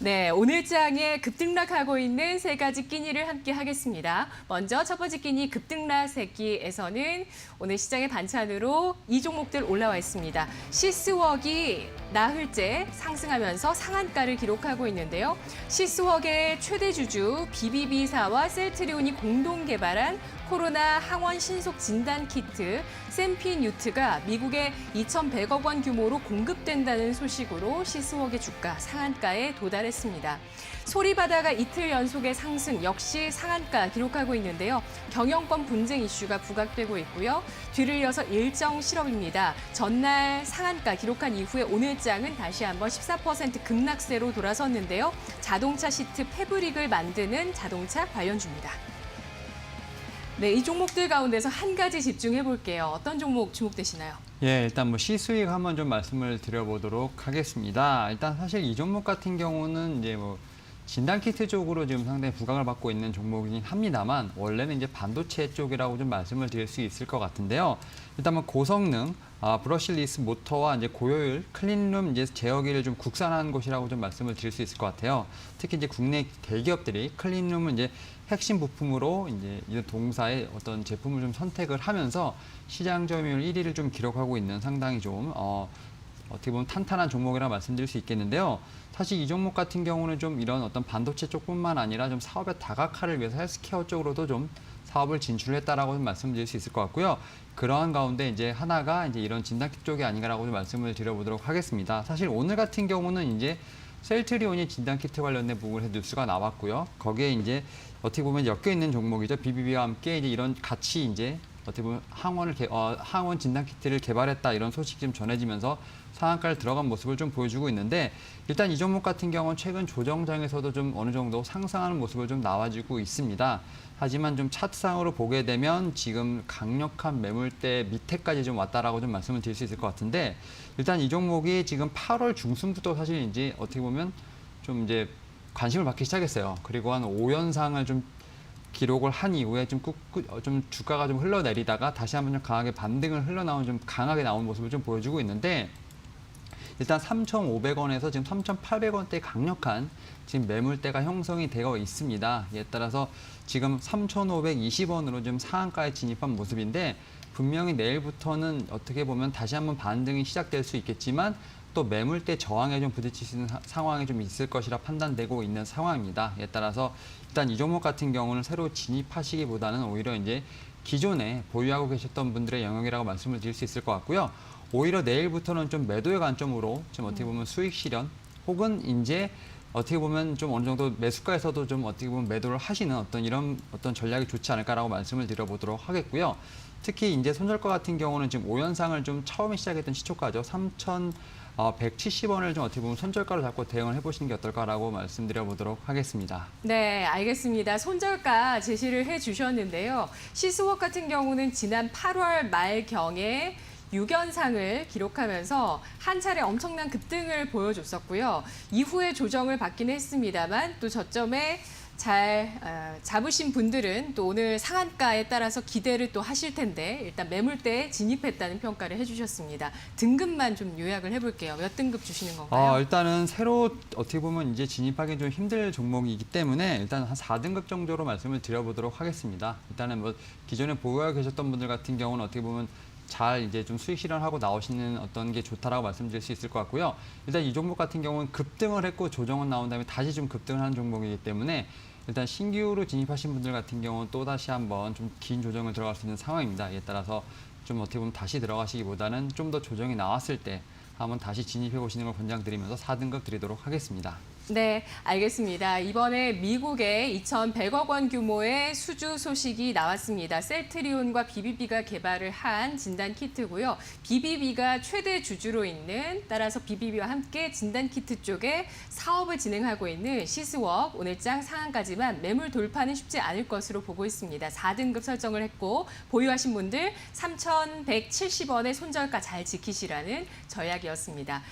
네, 오늘 장에 급등락하고 있는 세 가지 끼니를 함께 하겠습니다. 먼저 첫 번째 끼니 급등락 새끼에서는 오늘 시장의 반찬으로 이 종목들 올라와 있습니다. 시스웍이 나흘째 상승하면서 상한가를 기록하고 있는데요. 시스웍의 최대 주주 BBB사와 셀트리온이 공동 개발한 코로나 항원 신속 진단 키트 샘피뉴트가 미국에 2,100억 원 규모로 공급된다는 소식으로 시스웍의 주가 상한가에 도달했습니다. 소리바다가 이틀 연속의 상승 역시 상한가 기록하고 있는데요. 경영권 분쟁 이슈가 부각되고 있고요. 뒤를 이어서 일정 실업입니다. 전날 상한가 기록한 이후에 오늘 장은 다시 한번 14% 급락세로 돌아섰는데요. 자동차 시트 패브릭을 만드는 자동차 관련주입니다. 네, 이 종목들 가운데서 한 가지 집중해 볼게요. 어떤 종목 주목되시나요? 예, 일단 뭐 시수익 한번 좀 말씀을 드려보도록 하겠습니다. 일단 사실 이 종목 같은 경우는 이제 뭐 진단키트 쪽으로 지금 상당히 부각을 받고 있는 종목이긴 합니다만 원래는 이제 반도체 쪽이라고 좀 말씀을 드릴 수 있을 것 같은데요. 일단 뭐 고성능, 브러실리스 모터와 이제 고효율, 클린룸 이제 제어기를 좀 국산한 곳이라고 좀 말씀을 드릴 수 있을 것 같아요. 특히 이제 국내 대기업들이 클린룸은 이제 핵심 부품으로 이제 이 동사의 어떤 제품을 좀 선택을 하면서 시장 점유율 1위를 좀 기록하고 있는 상당히 좀 어떻게 보면 탄탄한 종목이라 말씀드릴 수 있겠는데요. 사실 이 종목 같은 경우는 좀 이런 어떤 반도체 쪽뿐만 아니라 좀 사업의 다각화를 위해서 헬스케어 쪽으로도 좀 사업을 진출했다라고 좀 말씀드릴 수 있을 것 같고요. 그러한 가운데 이제 하나가 이제 이런 진단키트 쪽이 아닌가라고 좀 말씀을 드려보도록 하겠습니다. 사실 오늘 같은 경우는 이제 셀트리온이 진단키트 관련된 부분에서 뉴스가 나왔고요. 거기에 이제 어떻게 보면 엮여 있는 종목이죠. BBB와 함께 이제 이런 같이 이제 어떻게 보면 항원 진단키트를 개발했다 이런 소식이 좀 전해지면서 상한가를 들어간 모습을 좀 보여주고 있는데 일단 이 종목 같은 경우는 최근 조정장에서도 좀 어느 정도 상승하는 모습을 좀 나와주고 있습니다. 하지만 좀 차트상으로 보게 되면 지금 강력한 매물대 밑에까지 좀 왔다라고 좀 말씀을 드릴 수 있을 것 같은데 일단 이 종목이 지금 8월 중순부터 사실 이제 어떻게 보면 좀 이제 관심을 받기 시작했어요. 그리고 한 5연상을 좀 기록을 한 이후에 좀 주가가 좀 흘러내리다가 다시 한번 좀 강하게 반등을 흘러나온 좀 강하게 나온 모습을 좀 보여주고 있는데 일단 3,500원에서 지금 3,800원대 강력한 지금 매물대가 형성이 되어 있습니다. 이에 따라서 지금 3,520원으로 지금 상한가에 진입한 모습인데 분명히 내일부터는 어떻게 보면 다시 한번 반등이 시작될 수 있겠지만 또 매물대 저항에 좀 부딪힐 수 있는 상황이 좀 있을 것이라 판단되고 있는 상황입니다. 이에 따라서 일단 이 종목 같은 경우는 새로 진입하시기보다는 오히려 이제 기존에 보유하고 계셨던 분들의 영역이라고 말씀을 드릴 수 있을 것 같고요. 오히려 내일부터는 좀 매도의 관점으로 좀 어떻게 보면 수익 실현 혹은 이제 어떻게 보면 좀 어느 정도 매수가에서도 좀 어떻게 보면 매도를 하시는 어떤 이런 어떤 전략이 좋지 않을까라고 말씀을 드려보도록 하겠고요. 특히 이제 손절가 같은 경우는 지금 5연상을 좀 처음에 시작했던 시초가죠. 3,170원을 좀 어떻게 보면 손절가로 잡고 대응을 해보시는 게 어떨까라고 말씀드려보도록 하겠습니다. 네, 알겠습니다. 손절가 제시를 해주셨는데요. 시스웍 같은 경우는 지난 8월 말경에 6연상을 기록하면서 한 차례 엄청난 급등을 보여줬었고요. 이후에 조정을 받긴 했습니다만 또 저점에 잘 잡으신 분들은 또 오늘 상한가에 따라서 기대를 또 하실 텐데 일단 매물대에 진입했다는 평가를 해주셨습니다. 등급만 좀 요약을 해볼게요. 몇 등급 주시는 건가요? 일단은 새로 어떻게 보면 이제 진입하기 좀 힘들 종목이기 때문에 일단 한 4등급 정도로 말씀을 드려보도록 하겠습니다. 일단은 뭐 기존에 보유하고 계셨던 분들 같은 경우는 어떻게 보면 잘 이제 좀 수익 실현하고 나오시는 어떤 게 좋다라고 말씀드릴 수 있을 것 같고요. 일단 이 종목 같은 경우는 급등을 했고 조정은 나온 다음에 다시 좀 급등을 하는 종목이기 때문에 일단 신규로 진입하신 분들 같은 경우는 또 다시 한번 좀 긴 조정을 들어갈 수 있는 상황입니다. 이에 따라서 좀 어떻게 보면 다시 들어가시기보다는 좀 더 조정이 나왔을 때 한번 다시 진입해 보시는 걸 권장드리면서 4등급 드리도록 하겠습니다. 네, 알겠습니다. 이번에 미국에 2,100억 원 규모의 수주 소식이 나왔습니다. 셀트리온과 BBB가 개발을 한 진단 키트고요. BBB가 최대 주주로 있는 따라서 BBB와 함께 진단 키트 쪽에 사업을 진행하고 있는 시스웍 오늘장 상한가지만 매물 돌파는 쉽지 않을 것으로 보고 있습니다. 4등급 설정을 했고 보유하신 분들 3,170원의 손절가 잘 지키시라는 전략이었습니다.